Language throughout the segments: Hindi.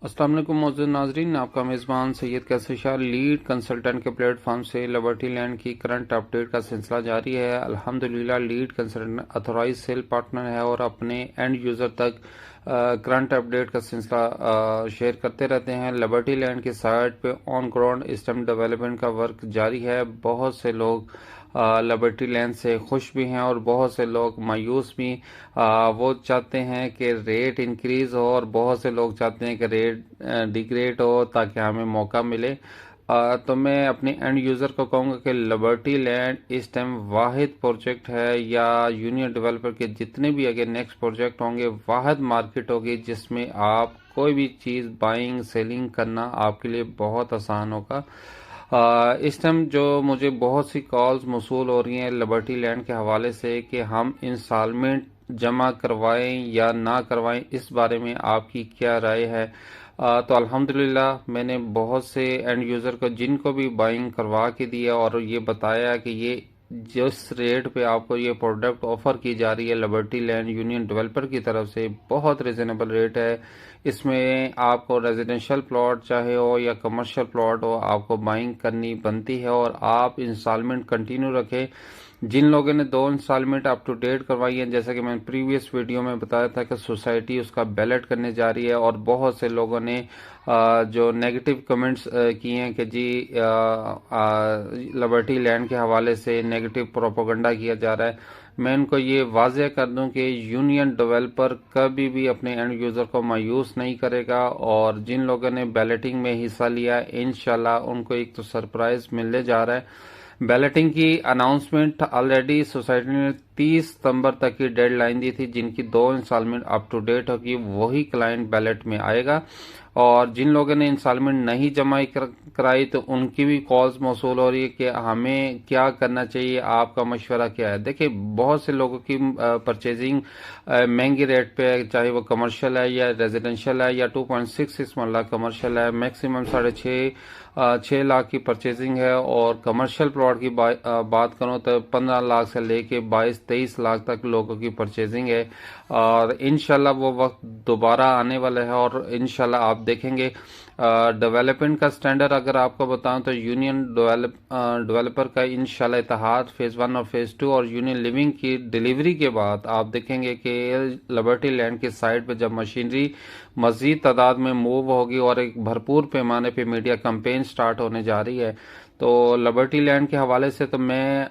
अस्सलाम वालेकुम मौजूद नाजरीन, आपका मेज़बान सैयद कैसर शाह लीड कंसल्टेंट के प्लेटफॉर्म से लिबर्टी लैंड की करंट अपडेट का सिलसिला जारी है। अल्हम्दुलिल्लाह lead consultant authorised sale partner है और अपने एंड यूज़र तक करंट अपडेट का सिलसिला शेयर करते रहते हैं। लिबर्टी लैंड की साइट पे ऑन ग्राउंड सिस्टम डेवलपमेंट का वर्क जारी है। बहुत से लोग लिबर्टी लैंड से खुश भी हैं और बहुत से लोग मायूस भी। वो चाहते हैं कि रेट इंक्रीज हो और बहुत से लोग चाहते हैं कि रेट डिग्रेड हो ताकि हमें मौका मिले। तो मैं अपने एंड यूज़र को कहूँगा कि लिबर्टी लैंड इस टाइम वाहिद प्रोजेक्ट है या यूनियन डेवलपर के जितने भी अगर नेक्स्ट प्रोजेक्ट होंगे वाहिद मार्केट होगी जिसमें आप कोई भी चीज़ बाइंग सेलिंग करना आपके लिए बहुत आसान होगा। इस टाइम जो मुझे बहुत सी कॉल्स मौसूल हो रही हैं लिबर्टी लैंड के हवाले से कि हम इंस्टॉलमेंट जमा करवाएं या ना करवाएं, इस बारे में आपकी क्या राय है। तो अल्हम्दुलिल्लाह मैंने बहुत से एंड यूज़र को जिनको भी बाइंग करवा के दिया और ये बताया कि ये जिस रेट पे आपको ये प्रोडक्ट ऑफर की जा रही है लिबर्टी लैंड यूनियन डेवलपर की तरफ से बहुत रिजनेबल रेट है। इसमें आपको रेजिडेंशियल प्लॉट चाहे हो या कमर्शियल प्लॉट हो आपको बाइंग करनी बनती है और आप इंस्टॉलमेंट कंटिन्यू रखें। जिन लोगों ने 2 इंस्टॉलमेंट अप टू डेट करवाई है, जैसा कि मैंने प्रीवियस वीडियो में बताया था कि सोसाइटी उसका बैलेट करने जा रही है और बहुत से लोगों ने जो नेगेटिव कमेंट्स किए हैं कि जी लिबर्टी लैंड के हवाले से नेगेटिव प्रोपोगंडा किया जा रहा है। मैं उनको ये वाज़ेह कर दूं कि यूनियन डेवलपर कभी भी अपने एंड यूज़र को मायूस नहीं करेगा और जिन लोगों ने बैलेटिंग में हिस्सा लिया इंशाल्लाह उनको एक तो सरप्राइज मिलने जा रहा है। बैलेटिंग की अनाउंसमेंट ऑलरेडी सोसाइटी ने 30 सितंबर तक की डेडलाइन दी थी। जिनकी 2 इंस्टॉलमेंट अप टू डेट होगी वही क्लाइंट बैलेट में आएगा और जिन लोगों ने इंस्टॉलमेंट नहीं जमा कराई तो उनकी भी कॉल्स मौसूल हो रही है कि हमें क्या करना चाहिए, आपका मशवरा क्या है। देखिए बहुत से लोगों की परचेजिंग महंगी रेट पे है, चाहे वो कमर्शियल है या रेजिडेंशियल है या 2.66 मरला कमर्शियल है, मैक्सिमम 6.5 लाख की परचेजिंग है और कमर्शियल प्लॉट की बात करूं तो 15 लाख से लेके 22-23 लाख तक लोगों की परचेजिंग है और इंशाल्लाह वो वक्त दोबारा आने वाला है और इंशाल्लाह आप देखेंगे। डेवलपमेंट का स्टैंडर्ड अगर आपको बताऊं तो यूनियन डेवलपर का इंशाल्लाह इत्तेहाद फेज़ 1 और फेज़ 2 और यूनियन लिविंग की डिलीवरी के बाद आप देखेंगे कि लिबर्टी लैंड की साइट पे जब मशीनरी मजीद तादाद में मूव होगी और एक भरपूर पैमाने पे मीडिया कैंपेन स्टार्ट होने जा रही है तो लिबर्टी लैंड के हवाले से तो मैं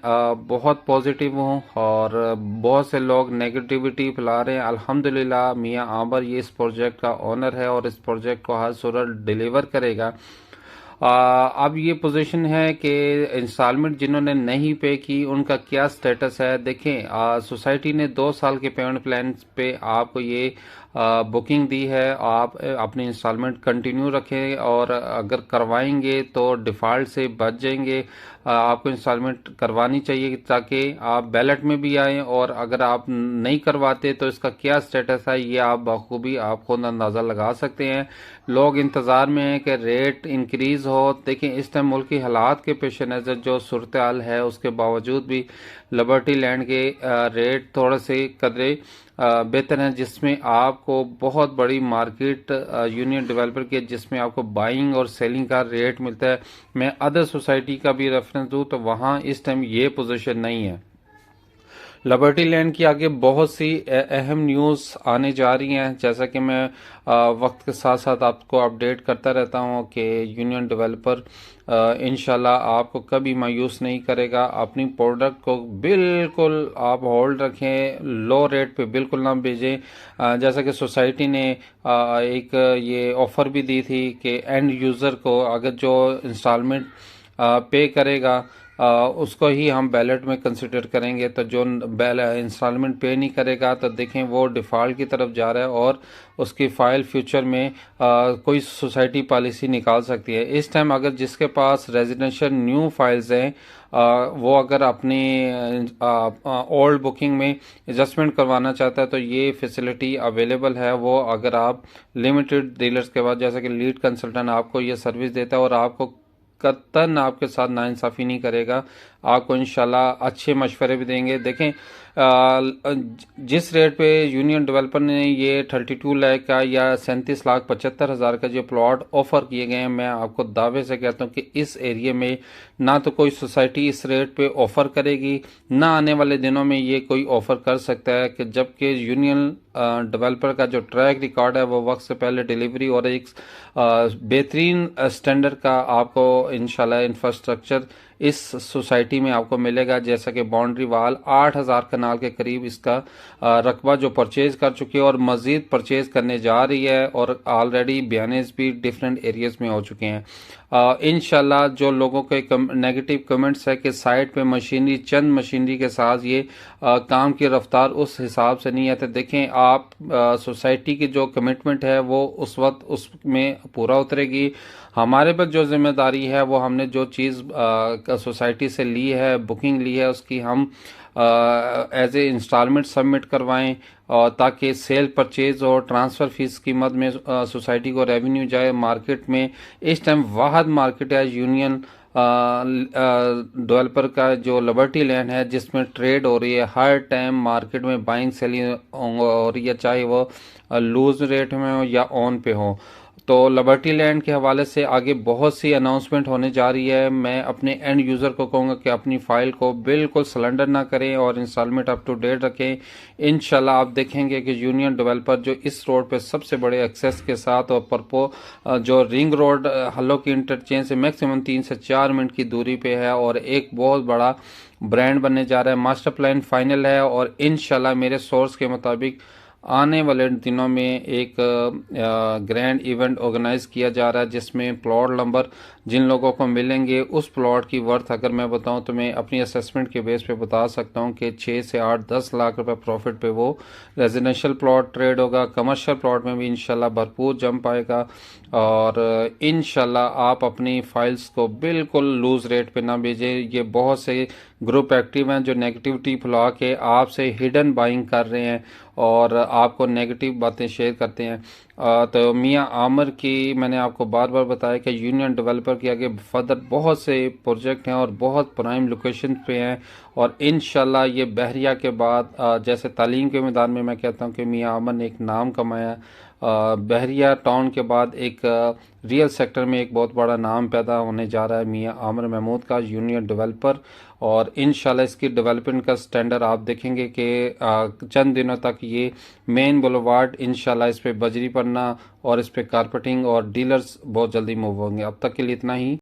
बहुत पॉजिटिव हूँ और बहुत से लोग नेगेटिविटी फैला रहे हैं। अल्हम्दुलिल्लाह मियां आबर ये इस प्रोजेक्ट का ओनर है और इस प्रोजेक्ट को हर सूरत डिलीवर करेगा। अब ये पोजीशन है कि इंस्टॉलमेंट जिन्होंने नहीं पे की उनका क्या स्टेटस है। देखें सोसाइटी ने 2 साल के पेमेंट प्लान पे आपको ये बुकिंग दी है। आप अपनी इंस्टॉलमेंट कंटिन्यू रखें और अगर करवाएंगे तो डिफ़ॉल्ट से बच जाएंगे। आपको इंस्टॉलमेंट करवानी चाहिए ताकि आप बैलेट में भी आएँ और अगर आप नहीं करवाते तो इसका क्या स्टेटस है ये आप बखूबी आप खुद अंदाज़ा लगा सकते हैं। लोग इंतज़ार में हैं कि रेट इंक्रीज़ हो। देखिए इस टाइम मुल्क की हालात के पेश नज़र जो सूरत हाल है उसके बावजूद भी लिबर्टी लैंड के रेट थोड़े से कदरे बेहतर हैं जिसमें आपको बहुत बड़ी मार्केट यूनियन डेवलपर के जिसमें आपको बाइंग और सेलिंग का रेट मिलता है। मैं अदर सोसाइटी का भी रेफरेंस दूं तो वहाँ इस टाइम ये पोजीशन नहीं है। लिबर्टी लैंड की आगे बहुत सी अहम न्यूज़ आने जा रही हैं जैसा कि मैं वक्त के साथ साथ आपको अपडेट करता रहता हूं कि यूनियन डेवलपर इंशाल्लाह आपको कभी मायूस नहीं करेगा। अपनी प्रोडक्ट को बिल्कुल आप होल्ड रखें, लो रेट पे बिल्कुल ना भेजें। जैसा कि सोसाइटी ने एक ये ऑफ़र भी दी थी कि एंड यूज़र को अगर जो इंस्टॉलमेंट पे करेगा उसको ही हम बैलेट में कंसिडर करेंगे। तो जो इंस्टॉलमेंट पे नहीं करेगा तो देखें वो डिफ़ॉल्ट की तरफ जा रहा है और उसकी फ़ाइल फ्यूचर में कोई सोसाइटी पॉलिसी निकाल सकती है। इस टाइम अगर जिसके पास रेजिडेंशियल न्यू फाइल्स हैं वो अगर अपनी ओल्ड बुकिंग में एडजस्टमेंट करवाना चाहता है तो ये फैसिलिटी अवेलेबल है। वो अगर आप लिमिटेड डीलर्स के बाद जैसा कि लीड कंसल्टेंट आपको ये सर्विस देता है और आपको कतन आपके साथ नाइंसाफ़ी नहीं करेगा। आपको इंशाल्लाह अच्छे मशवरे भी देंगे। देखें जिस रेट पे यूनियन डेवलपर ने ये 32 लाख का या 37,75,000 का जो प्लॉट ऑफर किए गए हैं, मैं आपको दावे से कहता हूँ कि इस एरिया में ना तो कोई सोसाइटी इस रेट पे ऑफर करेगी, ना आने वाले दिनों में ये कोई ऑफर कर सकता है। कि जबकि यूनियन डेवलपर का जो ट्रैक रिकॉर्ड है वो वक्त से पहले डिलीवरी और एक बेहतरीन स्टैंडर्ड का आपको इंशाल्लाह इंफ्रास्ट्रक्चर इस सोसाइटी में आपको मिलेगा। जैसा कि बाउंड्री वाल 8,000 कनाल के करीब इसका रकबा जो परचेज कर चुकी है और मजीद परचेज करने जा रही है, और ऑलरेडी बयानेज भी डिफरेंट एरियाज में हो चुके हैं। इंशाल्लाह जो लोगों के नेगेटिव कमेंट्स है कि साइट पे मशीनरी, चंद मशीनरी के साथ ये काम की रफ्तार उस हिसाब से नहीं है, तो देखें आप सोसाइटी की जो कमिटमेंट है वो उस वक्त उसमें पूरा उतरेगी। हमारे पर जो जिम्मेदारी है वो हमने जो चीज़ सोसाइटी से ली है, बुकिंग ली है, उसकी हम एज ए इंस्टॉलमेंट सबमिट करवाएं, और ताकि सेल परचेज और ट्रांसफ़र फीस की मद में सोसाइटी को रेवेन्यू जाए। मार्केट में इस टाइम वाहद मार्केट है यूनियन डेवलपर का जो लिबर्टी लैंड है, जिसमें ट्रेड हो रही है हर टाइम। मार्केट में बाइंग सेलिंग हो रही है, चाहे वो लूज रेट में हो या ऑन पे हो। तो लिबर्टी लैंड के हवाले से आगे बहुत सी अनाउंसमेंट होने जा रही है। मैं अपने एंड यूज़र को कहूँगा कि अपनी फ़ाइल को बिल्कुल सलेंडर ना करें और इंस्टॉलमेंट अप टू डेट रखें। इंशाल्लाह आप देखेंगे कि यूनियन डेवलपर जो इस रोड पे सबसे बड़े एक्सेस के साथ और जो रिंग रोड हल्लो की इंटरचेंज से मैक्सिमम 3 से 4 मिनट की दूरी पे है, और एक बहुत बड़ा ब्रांड बनने जा रहा है। मास्टर प्लान फाइनल है, और इंशाल्लाह मेरे सोर्स के मुताबिक आने वाले दिनों में एक ग्रैंड इवेंट ऑर्गेनाइज किया जा रहा है, जिसमें प्लॉट नंबर जिन लोगों को मिलेंगे उस प्लॉट की वर्थ अगर मैं बताऊं तो मैं अपनी असेसमेंट के बेस पे बता सकता हूं कि 6 से 8-10 लाख रुपए प्रॉफिट पे वो रेजिडेंशियल प्लॉट ट्रेड होगा। कमर्शियल प्लॉट में भी इंशाल्लाह भरपूर जंप आएगा, और इंशाल्लाह आप अपनी फाइल्स को बिल्कुल लूज रेट पे ना भेजें। ये बहुत से ग्रुप एक्टिव हैं जो नेगेटिविटी फैला के आपसे हिडन बाइंग कर रहे हैं और आपको नेगेटिव बातें शेयर करते हैं। तो मियां आमिर की मैंने आपको बार बार बताया कि यूनियन डेवलपर के आगे फर्दर बहुत से प्रोजेक्ट हैं और बहुत प्राइम लोकेशन पे हैं, और इंशाल्लाह ये बहरिया के बाद जैसे तालीम के मैदान में मैं कहता हूँ कि मियां आमिर ने एक नाम कमाया, बहरिया टाउन के बाद एक रियल सेक्टर में एक बहुत बड़ा नाम पैदा होने जा रहा है मियां आमिर महमूद का, यूनियन डेवलपर। और इंशाल्लाह इसकी डेवलपमेंट का स्टैंडर्ड आप देखेंगे कि चंद दिनों तक ये मेन बुलवार्ड इंशाल्लाह इस पे बजरी पड़ना और इस पे कारपेटिंग और डीलर्स बहुत जल्दी मूव होंगे। अब तक के लिए इतना ही।